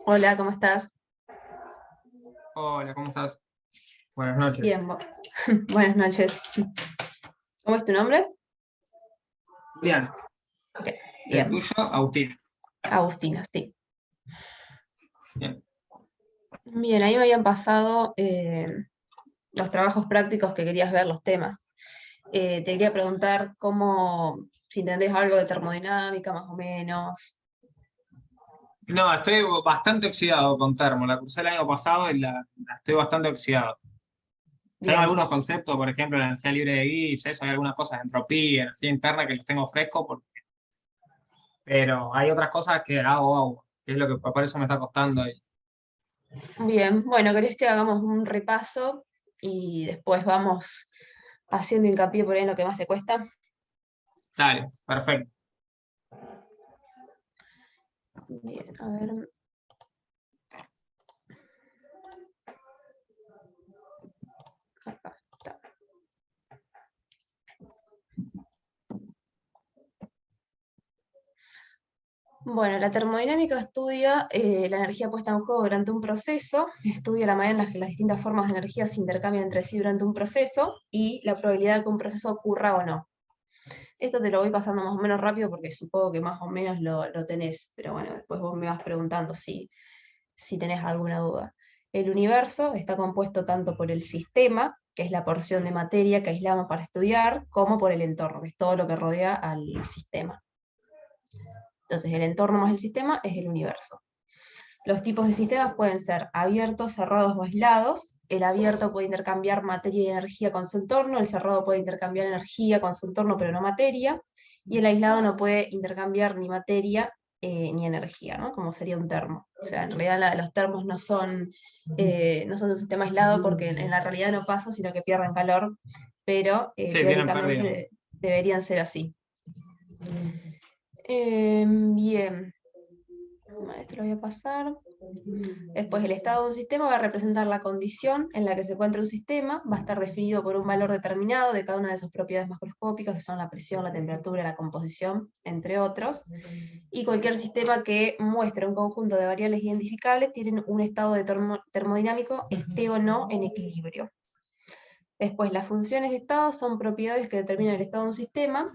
Hola, ¿cómo estás? Hola, ¿cómo estás? Buenas noches. Bien, buenas noches. ¿Cómo es tu nombre? Bien, Ok, el bien. tuyo, Agustín. Agustina, sí. Bien. Bien, ahí me habían pasado los trabajos prácticos que querías ver, los temas. Te quería preguntar si entendés algo de termodinámica, más o menos. No, estoy bastante oxidado con termo. La cursé el año pasado y la estoy bastante oxidado. Tengo Bien, algunos conceptos, por ejemplo, la energía libre de Gibbs, eso, hay algunas cosas de entropía, energía interna que los tengo frescos, pero hay otras cosas que hago agua, que es lo que por eso me está costando. bien. Bueno, ¿querés que hagamos un repaso y después vamos haciendo hincapié por ahí en lo que más te cuesta? Dale, perfecto. Bien, a ver. Acá está. Bueno, la termodinámica estudia la energía puesta en juego durante un proceso, estudia la manera en la que las distintas formas de energía se intercambian entre sí durante un proceso y la probabilidad de que un proceso ocurra o no. Esto te lo voy pasando más o menos rápido porque supongo que más o menos lo tenés, pero bueno, después vos me vas preguntando si tenés alguna duda. El universo está compuesto tanto por el sistema, que es la porción de materia que aislamos para estudiar, como por el entorno, que es todo lo que rodea al sistema. Entonces, el entorno más el sistema es el universo. Los tipos de sistemas pueden ser abiertos, cerrados o aislados. El abierto puede intercambiar materia y energía con su entorno, el cerrado puede intercambiar energía con su entorno pero no materia, y el aislado no puede intercambiar ni materia ni energía, ¿no? Como sería un termo. O sea, en realidad los termos no son un sistema aislado porque en la realidad no pasa, sino que pierden calor, pero Sí, tienen teóricamente pérdida. deberían ser así. Bien, bueno, esto lo voy a pasar. Después, el estado de un sistema va a representar la condición en la que se encuentra un sistema, va a estar definido por un valor determinado de cada una de sus propiedades macroscópicas, que son la presión, la temperatura, la composición, entre otros. Y cualquier sistema que muestre un conjunto de variables identificables tiene un estado de termodinámico, esté o no en equilibrio. Después, las funciones de estado son propiedades que determinan el estado de un sistema,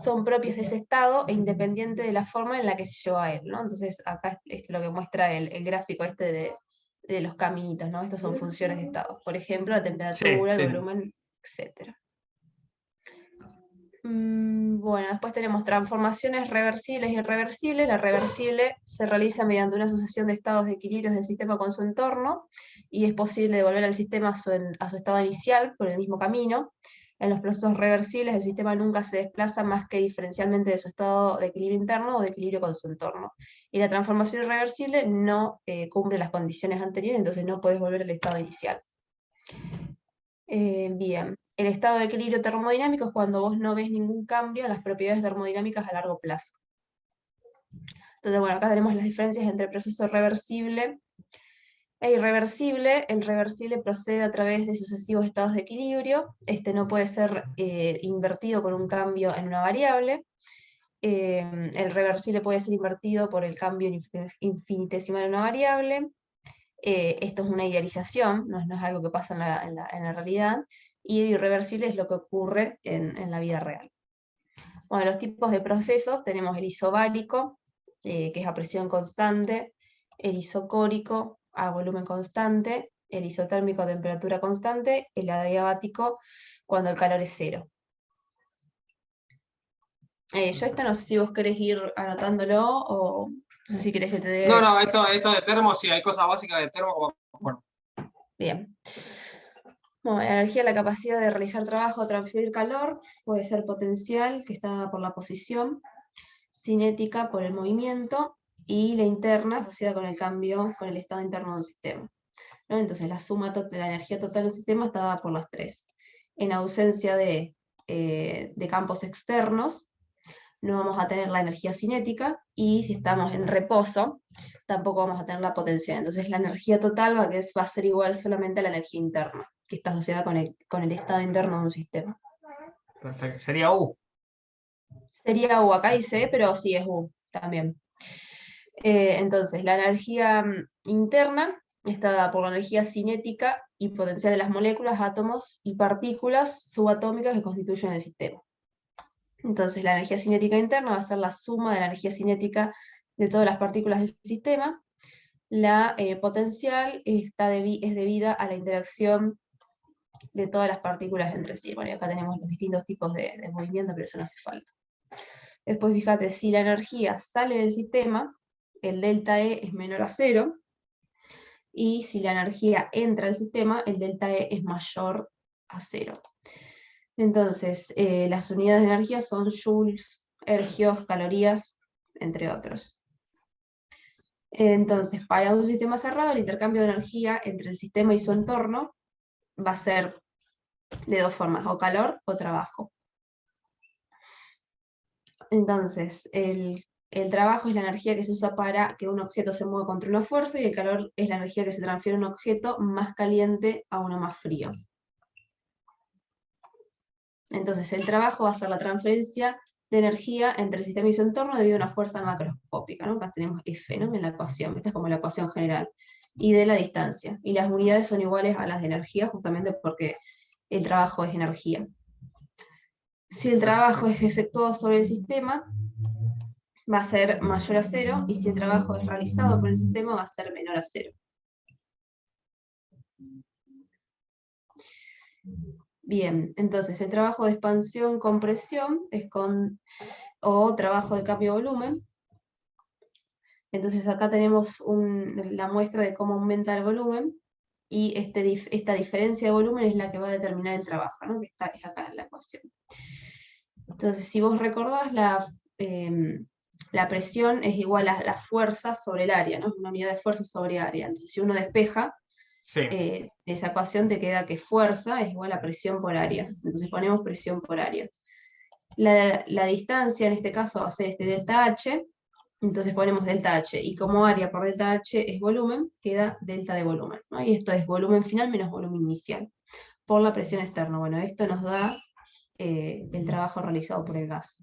son propias de ese estado e independiente de la forma en la que se llegó a él, ¿no? Entonces, acá es lo que muestra el gráfico este de los caminitos, ¿no? Estas son funciones de estado. Por ejemplo, la Sí, temperatura, el sí. volumen, etc. Bueno, después tenemos transformaciones reversibles y irreversibles. La reversible se realiza mediante una sucesión de estados de equilibrios del sistema con su entorno y es posible devolver al sistema a su estado inicial por el mismo camino. En los procesos reversibles el sistema nunca se desplaza más que diferencialmente de su estado de equilibrio interno o de equilibrio con su entorno. Y la transformación irreversible no cumple las condiciones anteriores, entonces no puedes volver al estado inicial. Bien, el estado de equilibrio termodinámico es cuando vos no ves ningún cambio en las propiedades termodinámicas a largo plazo. Entonces, bueno, acá tenemos las diferencias entre el proceso reversible e irreversible. El reversible procede a través de sucesivos estados de equilibrio. Este no puede ser invertido por un cambio en una variable. El reversible puede ser invertido por el cambio infinitesimal en una variable. Esto es una idealización, no es algo que pasa en la realidad, y irreversible es lo que ocurre en la vida real. Bueno, los tipos de procesos tenemos el isobárico, que es a presión constante, el isocórico a volumen constante, el isotérmico a temperatura constante, el adiabático cuando el calor es cero. Yo esto no sé si vos querés ir anotándolo o no sé si querés que te No, dé... no, esto de termo, sí, hay cosas básicas de termo como. Bueno, Bien. Bueno, la energía, la capacidad de realizar trabajo o transferir calor, puede ser potencial, que está dada por la posición, cinética por el movimiento, y la interna, asociada con el cambio, con el estado interno de un sistema, ¿no? Entonces la suma de la energía total de un sistema está dada por las tres. En ausencia de campos externos, no vamos a tener la energía cinética, y si estamos en reposo, tampoco vamos a tener la potencial. Entonces la energía total va a ser igual solamente a la energía interna, que está asociada con el estado interno de un sistema. Perfecto. Sería U. Sería U, acá dice, pero sí es U también. Entonces, la energía interna está dada por la energía cinética y potencial de las moléculas, átomos y partículas subatómicas que constituyen el sistema. Entonces, la energía cinética interna va a ser la suma de la energía cinética de todas las partículas del sistema. La potencial es debida a la interacción de todas las partículas entre sí. Bueno, y acá tenemos los distintos tipos de movimiento, pero eso no hace falta. Después, fíjate, si la energía sale del sistema, el delta E es menor a 0, y si la energía entra al sistema, el delta E es mayor a 0. Entonces, las unidades de energía son joules, ergios, calorías, entre otros. Entonces, para un sistema cerrado, el intercambio de energía entre el sistema y su entorno va a ser de dos formas, o calor o trabajo. Entonces, el trabajo es la energía que se usa para que un objeto se mueva contra una fuerza, y el calor es la energía que se transfiere a un objeto más caliente a uno más frío. Entonces, el trabajo va a ser la transferencia de energía entre el sistema y su entorno debido a una fuerza macroscópica, ¿no? Acá tenemos F, ¿no? En la ecuación, esta es como la ecuación general, y de la distancia. Y las unidades son iguales a las de energía, justamente porque el trabajo es energía. Si el trabajo es efectuado sobre el sistema, va a ser mayor a 0, y si el trabajo es realizado por el sistema, va a ser menor a 0. Bien, entonces el trabajo de expansión-compresión es o trabajo de cambio-volumen. Entonces acá tenemos la muestra de cómo aumenta el volumen, y esta diferencia de volumen es la que va a determinar el trabajo, ¿no? Que es acá en la ecuación. Entonces, si vos recordás, la presión es igual a la fuerza sobre el área, ¿no? Una unidad de fuerza sobre área. Entonces, si uno despeja, Sí. esa ecuación te queda que fuerza es igual a presión por área. Entonces ponemos presión por área. La distancia en este caso va a ser este delta H, entonces ponemos delta H, y como área por delta H es volumen, queda delta de volumen, ¿no? Y esto es volumen final menos volumen inicial, por la presión externa. Bueno, esto nos da el trabajo realizado por el gas.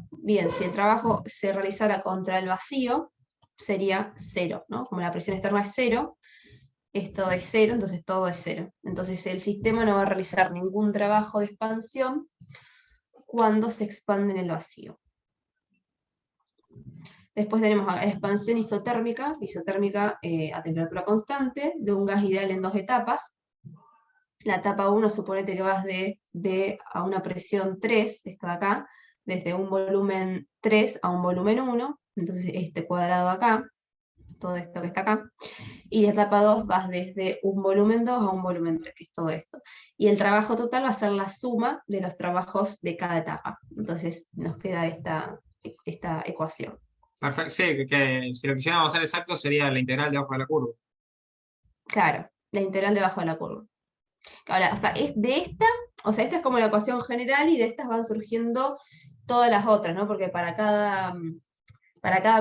Bien, si el trabajo se realizara contra el vacío, sería 0, ¿no? Como la presión externa es 0, esto es 0, entonces todo es 0. Entonces el sistema no va a realizar ningún trabajo de expansión cuando se expande en el vacío. Después tenemos expansión isotérmica a temperatura constante, de un gas ideal en dos etapas. La etapa 1, suponete que vas a una presión 3, esta de acá, desde un volumen 3 a un volumen 1, entonces este cuadrado acá, todo esto que está acá, y la etapa 2 vas desde un volumen 2 a un volumen 3, que es todo esto. Y el trabajo total va a ser la suma de los trabajos de cada etapa. Entonces nos queda esta ecuación. Perfecto. Sí, que si lo quisiéramos hacer exacto sería la integral debajo de la curva. Claro, la integral debajo de la curva. Ahora, o sea, esta es como la ecuación general, y de estas van surgiendo todas las otras, ¿no? Porque para cada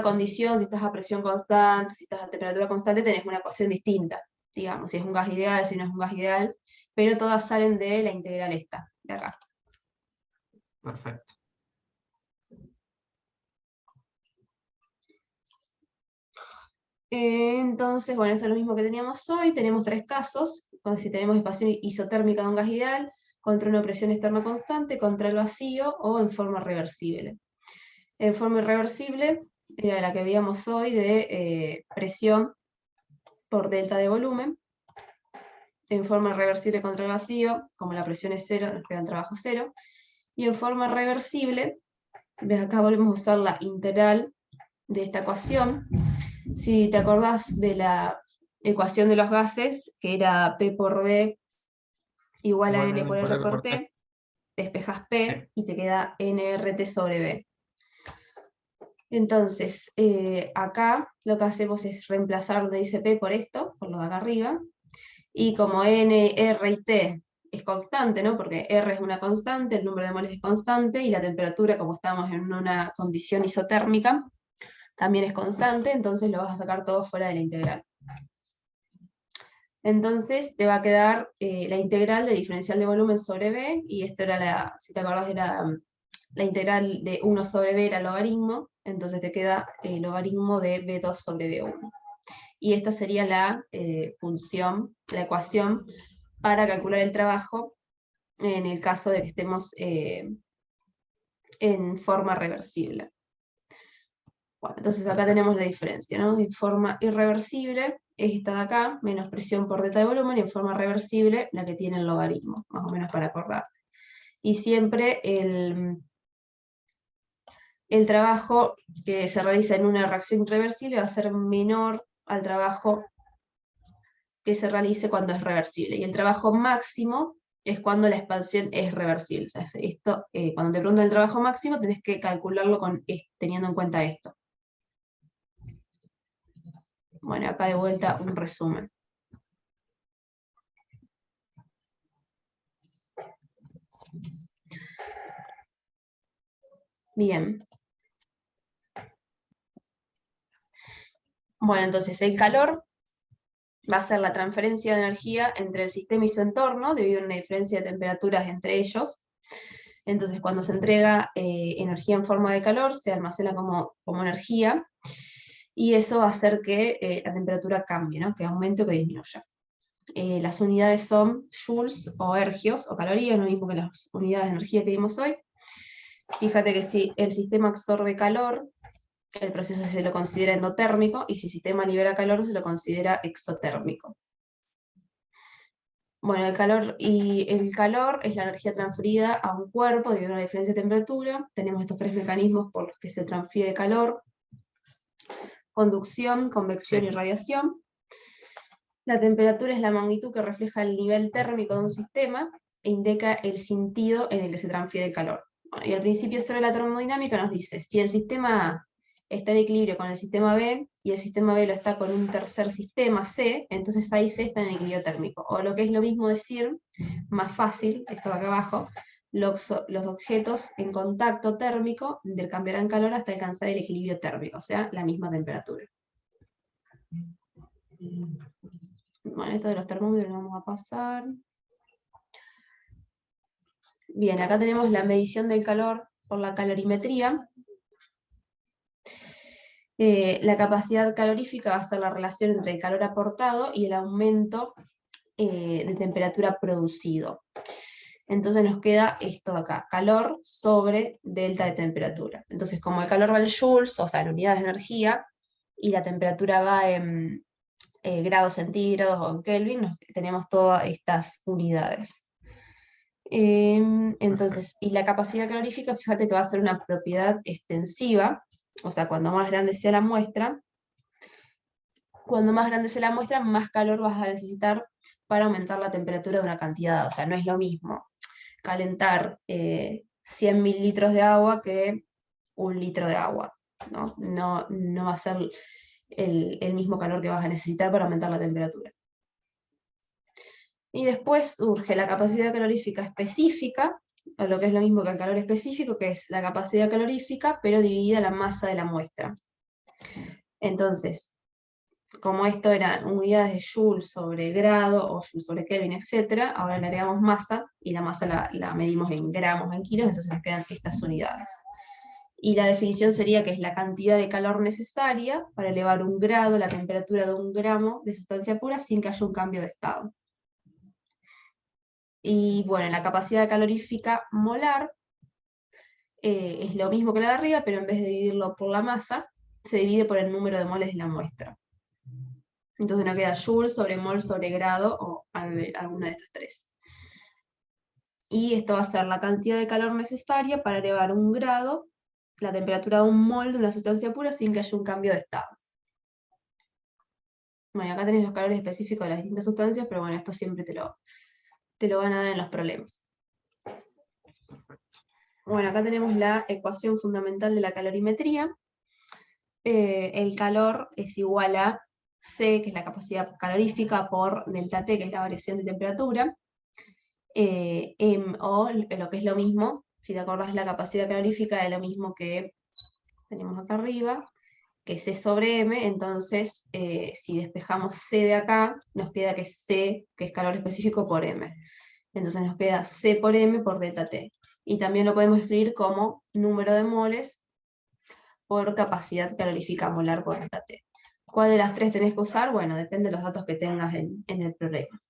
condición, si estás a presión constante, si estás a temperatura constante, tenés una ecuación distinta, digamos, si es un gas ideal, si no es un gas ideal, pero todas salen de la integral esta, de acá. Perfecto. Entonces, bueno, esto es lo mismo que teníamos hoy. Tenemos tres casos: si tenemos expansión isotérmica de un gas ideal, contra una presión externa constante, contra el vacío, o en forma reversible. En forma irreversible era la que veíamos hoy de presión por delta de volumen. En forma reversible contra el vacío, como la presión es 0, nos queda el trabajo 0. Y en forma reversible, ves acá volvemos a usar la integral de esta ecuación. Si te acordás de la ecuación de los gases, que era P por B igual a N por R por T, despejas P y te queda NRT sobre B. Entonces, acá lo que hacemos es reemplazar donde dice P por esto, por lo de acá arriba, y como N, R y T es constante, ¿no? Porque R es una constante, el número de moles es constante, y la temperatura, como estamos en una condición isotérmica, también es constante, entonces lo vas a sacar todo fuera de la integral. Entonces te va a quedar la integral de diferencial de volumen sobre B, y esto era si te acordás, era la integral de 1 sobre B era logaritmo, entonces te queda el logaritmo de B2 sobre B1. Y esta sería la función, la ecuación para calcular el trabajo en el caso de que estemos en forma reversible. Bueno, entonces acá tenemos la diferencia, ¿no? En forma irreversible es esta de acá, menos presión por delta de volumen, y en forma reversible la que tiene el logaritmo, más o menos para acordarte. Y siempre el trabajo que se realiza en una reacción irreversible va a ser menor al trabajo que se realice cuando es reversible. Y el trabajo máximo es cuando la expansión es reversible. O sea, esto, cuando te preguntan el trabajo máximo, tenés que calcularlo teniendo en cuenta esto. Bueno, acá de vuelta un resumen. Bien. Bueno, entonces el calor va a ser la transferencia de energía entre el sistema y su entorno, debido a una diferencia de temperaturas entre ellos. Entonces, cuando se entrega energía en forma de calor, se almacena como energía, y eso va a hacer que la temperatura cambie, ¿no? Que aumente o que disminuya. Las unidades son joules o ergios o calorías, lo mismo que las unidades de energía que vimos hoy. Fíjate que si el sistema absorbe calor, el proceso se lo considera endotérmico, y si el sistema libera calor, se lo considera exotérmico. Bueno, el calor es la energía transferida a un cuerpo debido a una diferencia de temperatura. Tenemos estos tres mecanismos por los que se transfiere calor: conducción, convección y radiación. La temperatura es la magnitud que refleja el nivel térmico de un sistema e indica el sentido en el que se transfiere el calor. Bueno, y el principio cero de la termodinámica nos dice, si el sistema A está en equilibrio con el sistema B, y el sistema B lo está con un tercer sistema, C, entonces ahí C está en equilibrio térmico. O lo que es lo mismo decir, más fácil, esto de acá abajo, los objetos en contacto térmico intercambiarán calor hasta alcanzar el equilibrio térmico, o sea, la misma temperatura. Bueno, esto de los termómetros lo vamos a pasar. Bien, acá tenemos la medición del calor por la calorimetría. La capacidad calorífica va a ser la relación entre el calor aportado y el aumento de temperatura producido. Entonces nos queda esto de acá, calor sobre delta de temperatura. Entonces, como el calor va en joules, o sea, en unidades de energía, y la temperatura va en grados centígrados o en Kelvin, tenemos todas estas unidades. Entonces, y la capacidad calorífica, fíjate que va a ser una propiedad extensiva, o sea, cuando más grande sea la muestra, más calor vas a necesitar para aumentar la temperatura de una cantidad. O sea, no es lo mismo calentar 100 mililitros de agua que 1 litro de agua, ¿no? No va a ser el mismo calor que vas a necesitar para aumentar la temperatura. Y después surge la capacidad calorífica específica, o lo que es lo mismo que el calor específico, que es la capacidad calorífica, pero dividida la masa de la muestra. Entonces, como esto eran unidades de Joule sobre grado, o Joule sobre Kelvin, etc., ahora le agregamos masa, y la masa la medimos en gramos, en kilos, entonces nos quedan estas unidades. Y la definición sería que es la cantidad de calor necesaria para elevar 1 grado la temperatura de 1 gramo de sustancia pura sin que haya un cambio de estado. Y bueno, la capacidad calorífica molar es lo mismo que la de arriba, pero en vez de dividirlo por la masa, se divide por el número de moles de la muestra. Entonces nos queda joule sobre mol sobre grado, o alguna de estas tres. Y esto va a ser la cantidad de calor necesaria para elevar 1 grado la temperatura de 1 mol de una sustancia pura sin que haya un cambio de estado. Bueno, acá tenés los calores específicos de las distintas sustancias, pero bueno, esto siempre te lo van a dar en los problemas. Bueno, acá tenemos la ecuación fundamental de la calorimetría. El calor es igual a C, que es la capacidad calorífica, por delta T, que es la variación de temperatura. o lo que es lo mismo, si te acordás, la capacidad calorífica es lo mismo que tenemos acá arriba, que C sobre M. Entonces si despejamos C de acá, nos queda que C, que es calor específico, por M. Entonces nos queda C por M por delta T. Y también lo podemos escribir como número de moles por capacidad calorífica molar por delta T. ¿Cuál de las tres tenés que usar? Bueno, depende de los datos que tengas en el problema.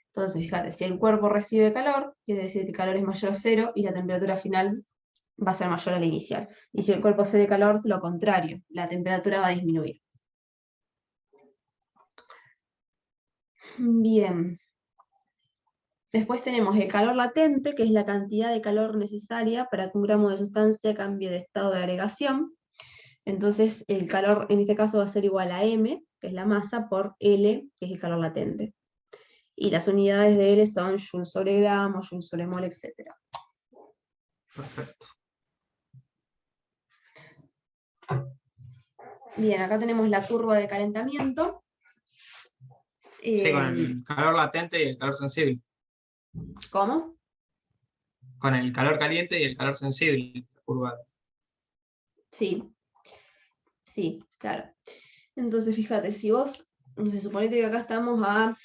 Entonces, fíjate, si el cuerpo recibe calor, quiere decir que el calor es mayor a cero y la temperatura final va a ser mayor a la inicial. Y si el cuerpo cede calor, lo contrario, la temperatura va a disminuir. Bien. Después tenemos el calor latente, que es la cantidad de calor necesaria para que un gramo de sustancia cambie de estado de agregación. Entonces, el calor en este caso va a ser igual a M, que es la masa, por L, que es el calor latente. Y las unidades de L son joule sobre gramo, joule sobre mol, etc. Perfecto. Bien, acá tenemos la curva de calentamiento. Sí, con el calor latente y el calor sensible. ¿Cómo? Con el calor caliente y el calor sensible, la curva. Sí, sí, claro. Entonces, fíjate, si vos, se supone que acá estamos a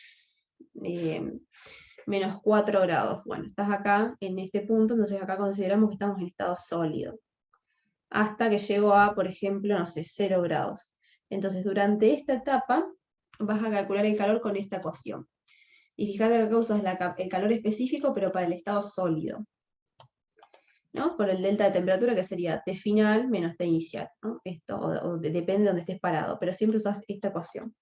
menos 4 grados. Bueno, estás acá en este punto, entonces acá consideramos que estamos en estado sólido. Hasta que llego a, por ejemplo, no sé, 0 grados. Entonces, durante esta etapa vas a calcular el calor con esta ecuación. Y fíjate que acá usas el calor específico, pero para el estado sólido, ¿no? Por el delta de temperatura, que sería T final menos T inicial, ¿no? Esto, depende de donde estés parado, pero siempre usas esta ecuación.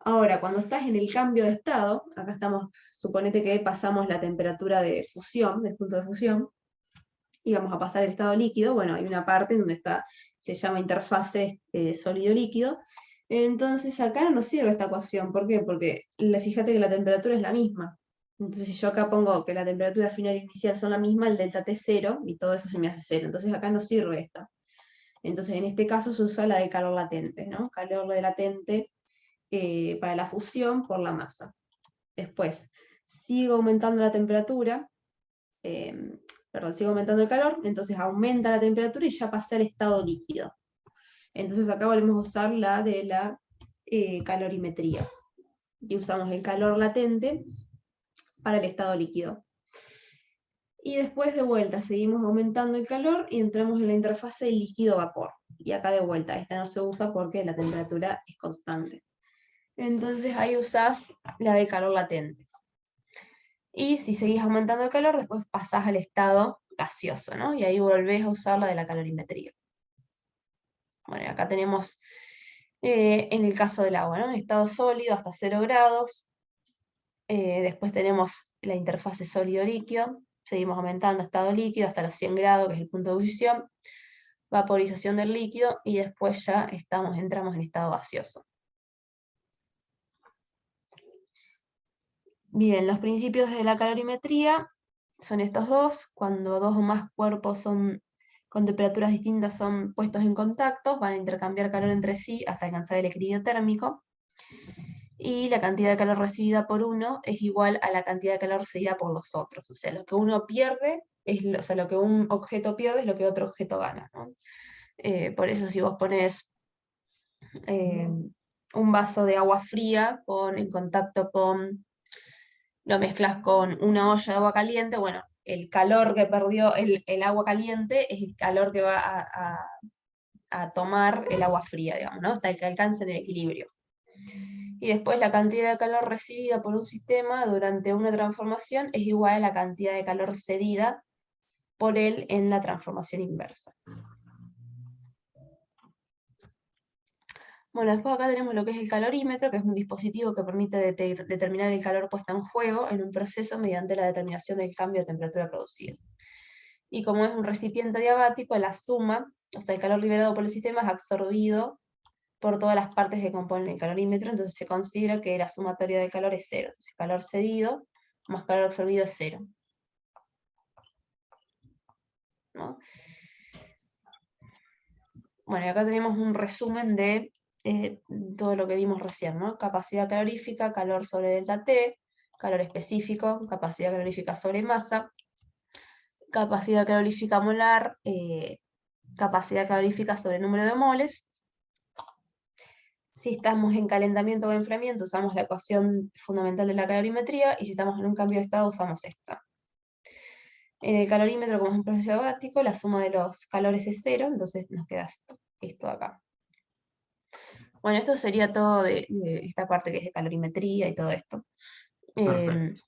Ahora, cuando estás en el cambio de estado, acá estamos, suponete que pasamos la temperatura de fusión, del punto de fusión, y vamos a pasar el estado líquido. Bueno, hay una parte donde está, se llama interfase sólido-líquido. Entonces acá no nos sirve esta ecuación. ¿Por qué? Porque fíjate que la temperatura es la misma. Entonces si yo acá pongo que la temperatura final e inicial son la misma, el delta T es 0, y todo eso se me hace 0. Entonces acá no sirve esta. Entonces en este caso se usa la de calor latente, ¿no? Calor de latente para la fusión por la masa. Después, sigo aumentando la temperatura, sigo aumentando el calor, entonces aumenta la temperatura y ya pasé al estado líquido. Entonces acá volvemos a usar la de la calorimetría. Y usamos el calor latente para el estado líquido. Y después de vuelta seguimos aumentando el calor y entramos en la interfase líquido-vapor. Y acá de vuelta, esta no se usa porque la temperatura es constante. Entonces ahí usás la de calor latente. Y si seguís aumentando el calor, después pasás al estado gaseoso, ¿no? Y ahí volvés a usar la de la calorimetría. Bueno, y acá tenemos, en el caso del agua, ¿no? En estado sólido hasta 0 grados. Después tenemos la interfase sólido-líquido. Seguimos aumentando estado líquido hasta los 100 grados, que es el punto de ebullición. Vaporización del líquido y después ya entramos en estado gaseoso. Bien, los principios de la calorimetría son estos dos. Cuando dos o más cuerpos con temperaturas distintas son puestos en contacto, van a intercambiar calor entre sí hasta alcanzar el equilibrio térmico. Y la cantidad de calor recibida por uno es igual a la cantidad de calor cedida por los otros. O sea, lo que uno pierde, lo que un objeto pierde es lo que otro objeto gana, ¿no? Por eso si vos pones un vaso de agua fría en contacto con, lo mezclas con una olla de agua caliente, bueno, el calor que perdió el agua caliente es el calor que va a tomar el agua fría, digamos, ¿no? Hasta que alcancen el equilibrio. Y después la cantidad de calor recibida por un sistema durante una transformación es igual a la cantidad de calor cedida por él en la transformación inversa. Bueno, después acá tenemos lo que es el calorímetro, que es un dispositivo que permite determinar el calor puesto en juego en un proceso mediante la determinación del cambio de temperatura producido. Y como es un recipiente diabático, la suma, o sea, el calor liberado por el sistema es absorbido por todas las partes que componen el calorímetro, entonces se considera que la sumatoria del calor es 0. Entonces, calor cedido más calor absorbido es 0. ¿No? Bueno, y acá tenemos un resumen de todo lo que vimos recién, ¿no? Capacidad calorífica, calor sobre delta T, calor específico, capacidad calorífica sobre masa, capacidad calorífica molar, capacidad calorífica sobre número de moles. Si estamos en calentamiento o enfriamiento, usamos la ecuación fundamental de la calorimetría, y si estamos en un cambio de estado, usamos esta. En el calorímetro, como es un proceso abático, la suma de los calores es cero, entonces nos queda esto de acá. Bueno, esto sería todo de esta parte que es de calorimetría y todo esto. Perfecto.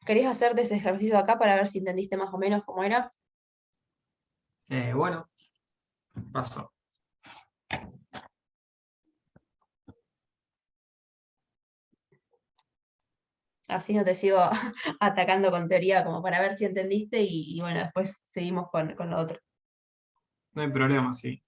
¿Querés hacerte ese ejercicio acá para ver si entendiste más o menos cómo era? Bueno, paso. Así no te sigo atacando con teoría, como para ver si entendiste, y bueno, después seguimos con lo otro. No hay problema, sí.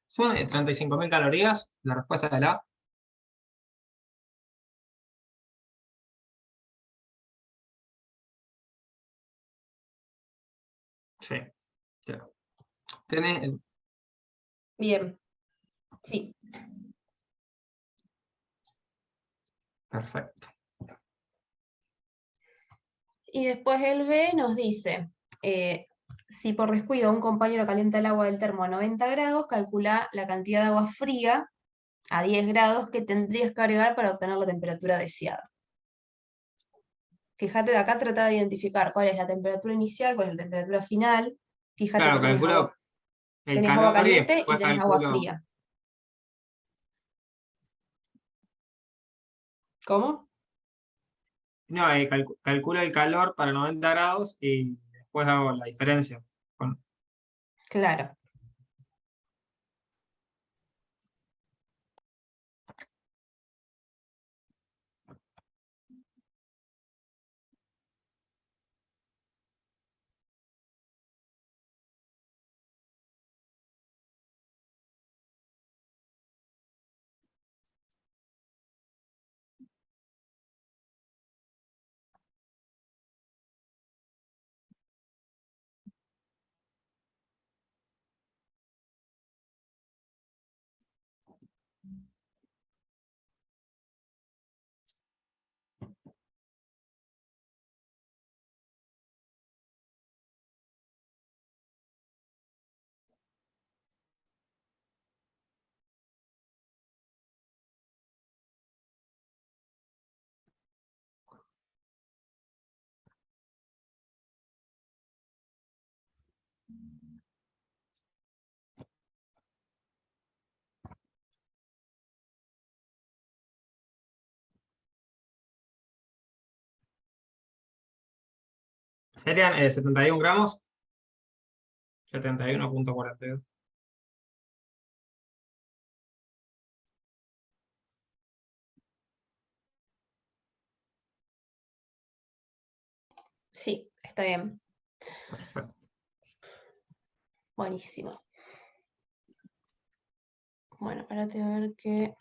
¿Son 35.000 calorías? La respuesta de la A. Sí. Claro. Tenés, Bien, sí. perfecto. Y después el B nos dice, si por descuido un compañero calienta el agua del termo a 90 grados, calcula la cantidad de agua fría a 10 grados que tendrías que agregar para obtener la temperatura deseada. Fíjate de acá, trata de identificar cuál es la temperatura inicial, cuál es la temperatura final. Fíjate Claro, que calculo el tenés agua calor y caliente y después tenés agua calculo. fría. ¿Cómo? No, calculo el calor para 90 grados y después hago la diferencia. Con- Claro. Serían 71 gramos, 71,42. Sí, está bien. Perfecto. Buenísimo. Bueno, espérate a ver qué.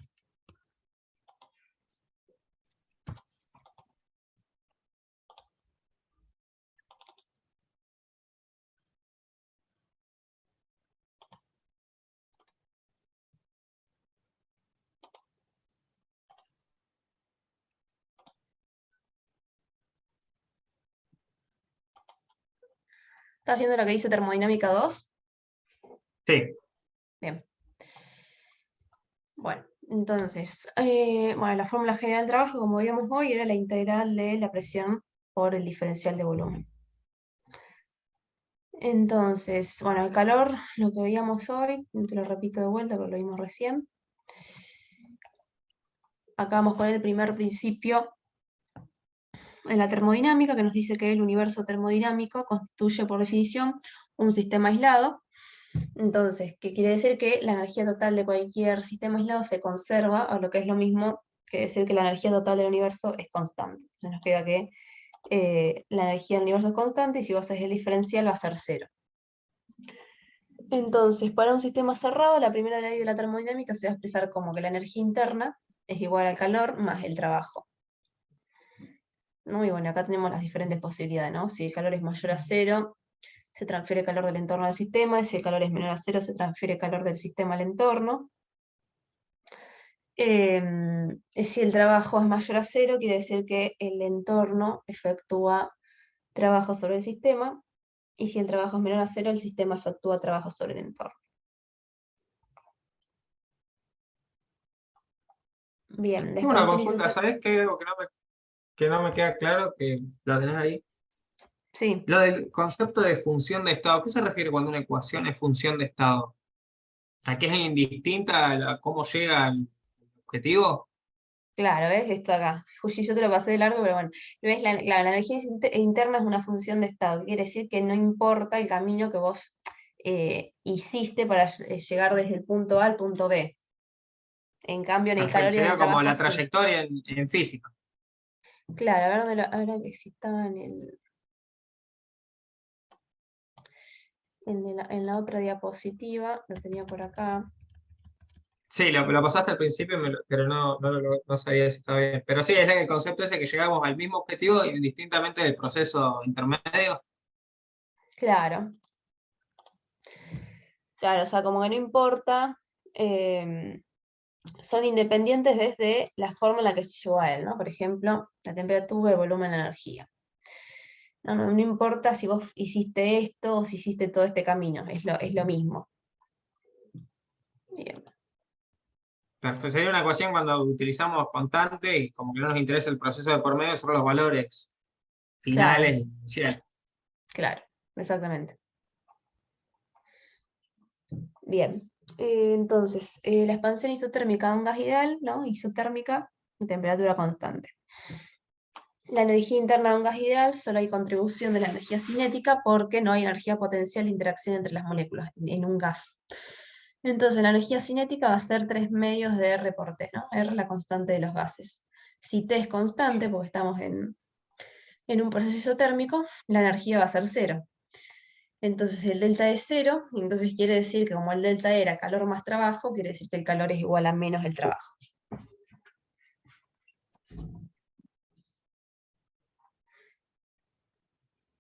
¿Estás viendo lo que dice termodinámica 2? Sí. Bien. Bueno, entonces, bueno, la fórmula general del trabajo, como vimos hoy, era la integral de la presión por el diferencial de volumen. Entonces, bueno, el calor, lo que veíamos hoy, te lo repito de vuelta porque lo vimos recién. Acá vamos con el primer principio en la termodinámica, que nos dice que el universo termodinámico constituye, por definición, un sistema aislado. Entonces, ¿qué quiere decir? Que la energía total de cualquier sistema aislado se conserva, o lo que es lo mismo que decir que la energía total del universo es constante. Entonces nos queda que la energía del universo es constante y si vos haces el diferencial va a ser cero. Entonces, para un sistema cerrado, la primera ley de la termodinámica se va a expresar como que la energía interna es igual al calor más el trabajo. ¿No? Y bueno, acá tenemos las diferentes posibilidades, ¿no? Si el calor es mayor a cero, se transfiere calor del entorno al sistema, y si el calor es menor a cero, se transfiere calor del sistema al entorno. Si el trabajo es mayor a cero, quiere decir que el entorno efectúa trabajo sobre el sistema, y si el trabajo es menor a cero, el sistema efectúa trabajo sobre el entorno. Bien, la Tengo una expansión consulta, isotérmica. ¿sabés qué hay algo que no me queda claro que la tenés ahí? Sí, Lo del concepto de función de estado, ¿qué se refiere cuando una ecuación es función de estado? ¿A qué es indistinta a cómo llega al objetivo? claro, ¿ves? Esto acá. Uy, yo te lo pasé de largo, pero bueno. ¿Ves? La energía interna es una función de estado. Quiere decir que no importa el camino que vos hiciste para llegar desde el punto A al punto B. En cambio, en el Perfecto, calor y en el sería como trabajo la sí. trayectoria en física. Claro, a ver, ahora que sí estaba en la otra diapositiva, lo tenía por acá. Sí, lo pasaste al principio, pero no sabía si estaba bien. Pero sí, es el concepto ese que llegamos al mismo objetivo indistintamente del proceso intermedio. Claro, claro, o sea, como que no importa, son independientes desde la forma en la que se llevó a él, ¿no? Por ejemplo, la temperatura, el volumen, la energía. No importa si vos hiciste esto o si hiciste todo este camino, es lo mismo. Bien. Perfecto. Sería una ecuación cuando utilizamos constante y como que no nos interesa el proceso de por medio, solo los valores Claro, finales, iniciales. claro, exactamente. Bien. Entonces, la expansión isotérmica de un gas ideal, ¿no? Isotérmica, de temperatura constante. La energía interna de un gas ideal, solo hay contribución de la energía cinética porque no hay energía potencial de interacción entre las moléculas en un gas. Entonces, la energía cinética va a ser 3 medios de R por T, ¿no? R es la constante de los gases. Si T es constante, porque estamos en un proceso isotérmico, la energía va a ser cero. Entonces el delta es cero, y entonces quiere decir que como el delta era calor más trabajo, quiere decir que el calor es igual a menos el trabajo.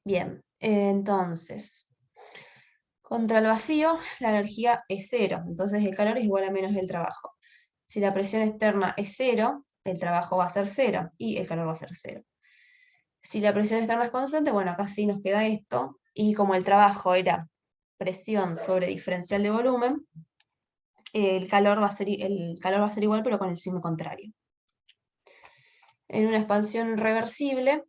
Bien, entonces, contra el vacío, la energía es cero, entonces el calor es igual a menos el trabajo. Si la presión externa es cero, el trabajo va a ser cero y el calor va a ser cero. Si la presión externa es constante, bueno, acá sí nos queda esto, y como el trabajo era presión sobre diferencial de volumen, el calor va a ser igual pero con el signo contrario. En una expansión reversible,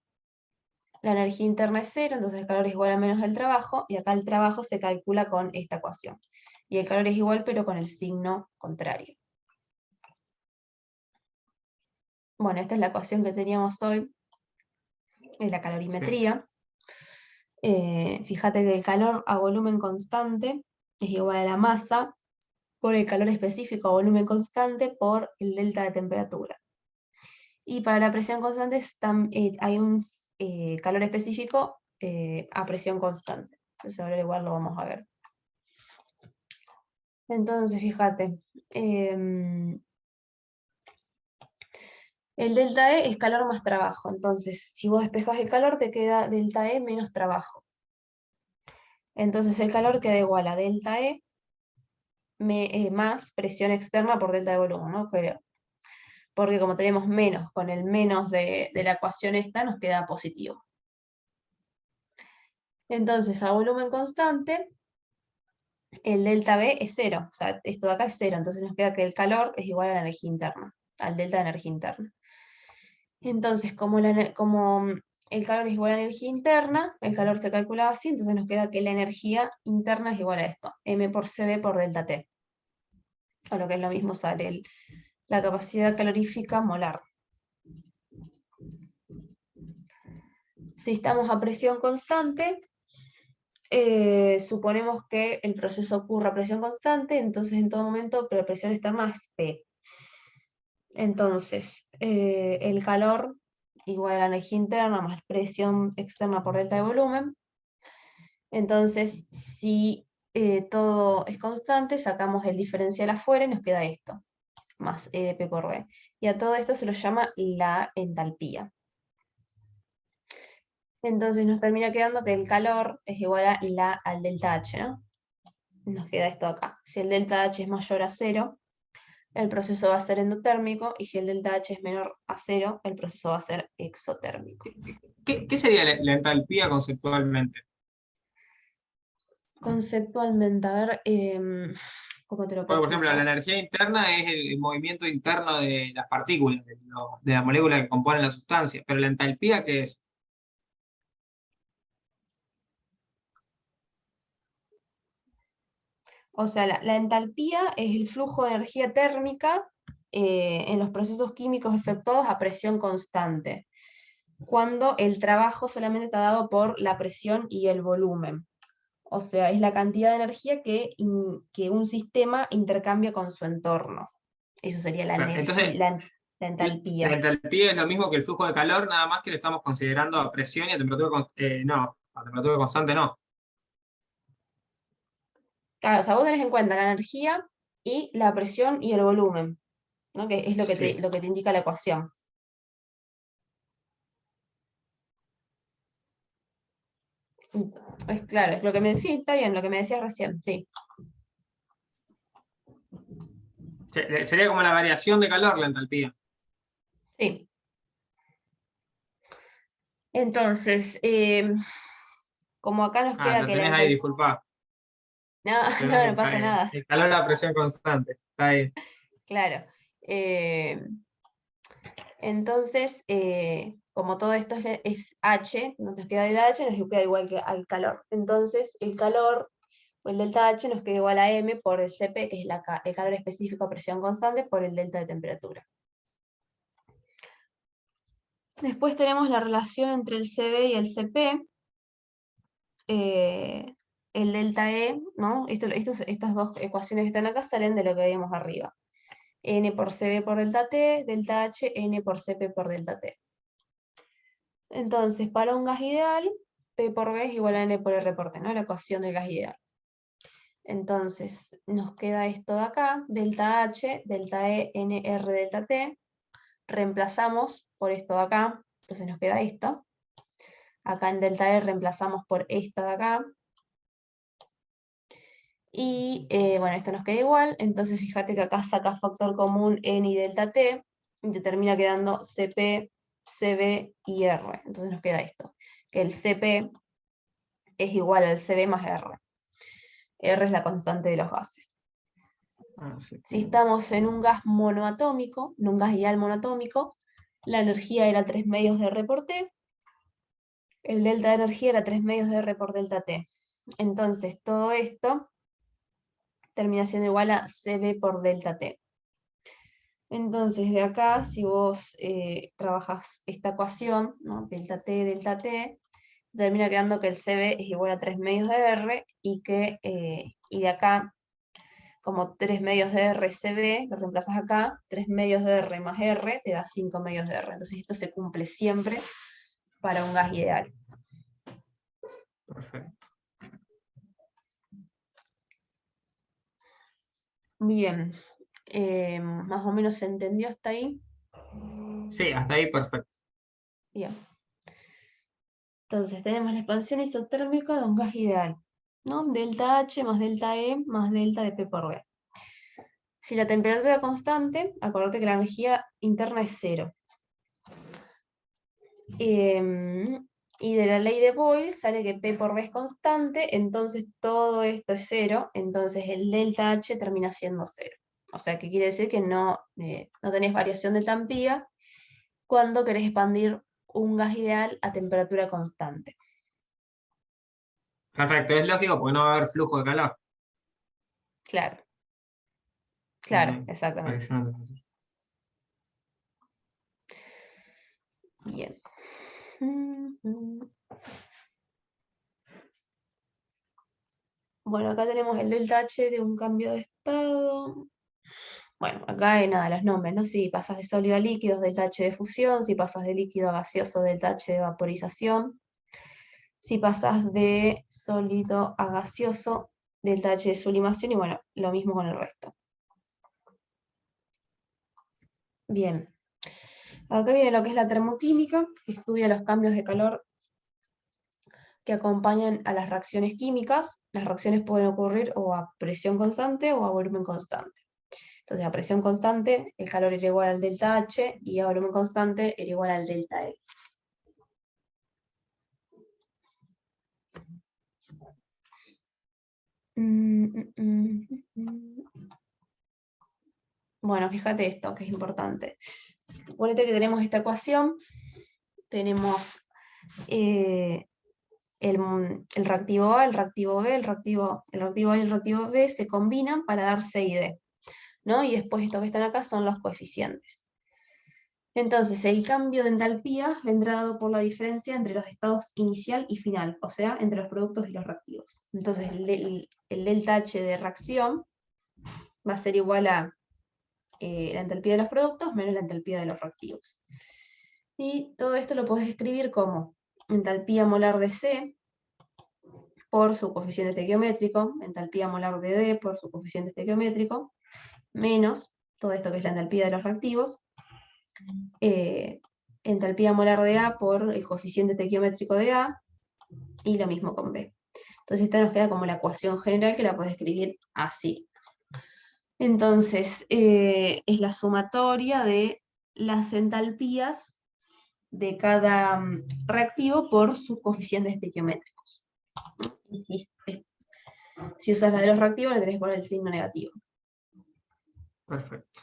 la energía interna es cero, entonces el calor es igual a menos el trabajo, y acá el trabajo se calcula con esta ecuación. Y el calor es igual, pero con el signo contrario. Bueno, esta es la ecuación que teníamos hoy, es la Sí. calorimetría. Fíjate que el calor a volumen constante es igual a la masa por el calor específico a volumen constante por el delta de temperatura. Y para la presión constante hay un calor específico a presión constante. Entonces ahora igual lo vamos a ver. Entonces, fíjate, el delta E es calor más trabajo. Entonces, si vos despejas el calor, te queda delta E menos trabajo. Entonces, el calor queda igual a delta E más presión externa por delta de volumen, ¿no? Porque como tenemos menos, con el menos de la ecuación esta nos queda positivo. Entonces, a volumen constante, el delta B es cero, o sea, esto de acá es cero, entonces nos queda que el calor es igual a la energía interna, al delta de energía interna. Entonces, como el calor es igual a la energía interna, el calor se calcula así, entonces nos queda que la energía interna es igual a esto, M por CB por delta T, o lo que es lo mismo sale la capacidad calorífica molar. Si estamos a presión constante, suponemos que el proceso ocurre a presión constante, entonces en todo momento la presión externa es P. Entonces, el calor igual a la energía interna más presión externa por delta de volumen. Entonces, si todo es constante, sacamos el diferencial afuera y nos queda esto, más E de P por B. Y a todo esto se lo llama la entalpía. Entonces nos termina quedando que el calor es igual a al delta H, ¿no? Nos queda esto acá. Si el delta H es mayor a 0, el proceso va a ser endotérmico, y si el delta H es menor a 0, el proceso va a ser exotérmico. ¿Qué sería la entalpía conceptualmente? Conceptualmente, a ver, ¿cómo te lo puedo Porque, por ejemplo, la explicar? energía interna es el movimiento interno de las partículas, de la molécula que compone la sustancia. Pero la entalpía, ¿qué es? O sea, la entalpía es el flujo de energía térmica en los procesos químicos efectuados a presión constante, cuando el trabajo solamente está dado por la presión y el volumen. O sea, es la cantidad de energía que un sistema intercambia con su entorno. Eso sería la energía, Entonces, la la entalpía. entalpía es lo mismo que el flujo de calor, nada más que lo estamos considerando a presión y a temperatura, no, a temperatura constante no. Claro, o sea, vos tenés en cuenta la energía y la presión y el volumen, ¿no? Que es Sí. lo que te indica la ecuación. Es claro, es lo que sí, está bien, lo que me decías recién, sí. Sería como la variación de calor, la entalpía. Sí. Entonces, como acá nos Ah, queda lo que la tenés ahí, entalpía. disculpa. No, Tenés no, no pasa nada. el calor a presión constante. Está ahí. Claro. Eh, entonces, como todo esto es H, nos queda el H, nos queda igual que al calor. Entonces, el calor, o el delta H, nos queda igual a M por el Cp, que es el calor específico a presión constante, por el delta de temperatura. Después tenemos la relación entre el Cb y el Cp. eh, el delta E, ¿no? Estas dos ecuaciones que están acá salen de lo que veíamos arriba. N por Cb por delta T, delta H, N por Cp por delta T. Entonces, para un gas ideal, P por B es igual a N por R por T, ¿no? La ecuación del gas ideal. Entonces, nos queda esto de acá, delta H, delta E, N, R, delta T. Reemplazamos por esto de acá, entonces nos queda esto. Acá en delta E reemplazamos por esto de acá. Y bueno, esto nos queda igual, entonces fíjate que acá saca factor común N y delta T, y te termina quedando Cp, Cb y R. Entonces nos queda esto, que el Cp es igual al Cb más R. R es la constante de los gases. Ah, sí. Si estamos en un gas monoatómico, en un gas ideal monoatómico, la energía era 3 medios de R por T, el delta de energía era 3 medios de R por delta T. Entonces todo esto termina siendo igual a Cb por delta T. Entonces, de acá, si vos trabajas esta ecuación, ¿no? Delta T, termina quedando que el Cb es igual a 3 medios de R, y de acá, como 3 medios de R Cb, lo reemplazas acá, 3 medios de R más R te da 5 medios de R. Entonces esto se cumple siempre para un gas ideal. Perfecto. Bien, más o menos se entendió hasta ahí. Sí, hasta ahí perfecto. Bien. Entonces tenemos la expansión isotérmica de un gas ideal, ¿no? Delta H más delta E más delta de P por B. Si la temperatura es constante, acordate que la energía interna es cero. Y de la ley de Boyle sale que P por B es constante, entonces todo esto es cero, entonces el delta H termina siendo cero. O sea, que quiere decir que no, no tenés variación de entampía cuando querés expandir un gas ideal a temperatura constante. Perfecto, es lógico porque no va a haber flujo de calor. Claro, claro, Ok, exactamente. variación de temperatura. Bien. Bueno, acá tenemos el delta H de un cambio de estado. Bueno, acá hay nada, los nombres, ¿no? Si pasas de sólido a líquido, delta H de fusión; si pasas de líquido a gaseoso, delta H de vaporización; si pasas de sólido a gaseoso, delta H de sublimación, y bueno, lo mismo con el resto. Bien. Acá viene lo que es la termoquímica, que estudia los cambios de calor que acompañan a las reacciones químicas. Las reacciones pueden ocurrir o a presión constante o a volumen constante. Entonces, a presión constante, el calor era igual al delta H, y a volumen constante era igual al delta E. Bueno, fíjate esto, que es importante. Suponete que tenemos esta ecuación, tenemos el reactivo A, el reactivo B, el reactivo A y el reactivo B se combinan para dar C y D, ¿no? Y después estos que están acá son los coeficientes. Entonces, el cambio de entalpía vendrá dado por la diferencia entre los estados inicial y final, o sea, entre los productos y los reactivos. Entonces, el delta H de reacción va a ser igual a la entalpía de los productos menos la entalpía de los reactivos. Y todo esto lo podés escribir como entalpía molar de C por su coeficiente estequiométrico, entalpía molar de D por su coeficiente estequiométrico, menos todo esto que es la entalpía de los reactivos, entalpía molar de A por el coeficiente estequiométrico de A, y lo mismo con B. Entonces esta nos queda como la ecuación general, que la puedes escribir así. Entonces, es la sumatoria de las entalpías de cada reactivo por sus coeficientes estequiométricos. Y si usas la de los reactivos, le tenés que poner el signo negativo. Perfecto.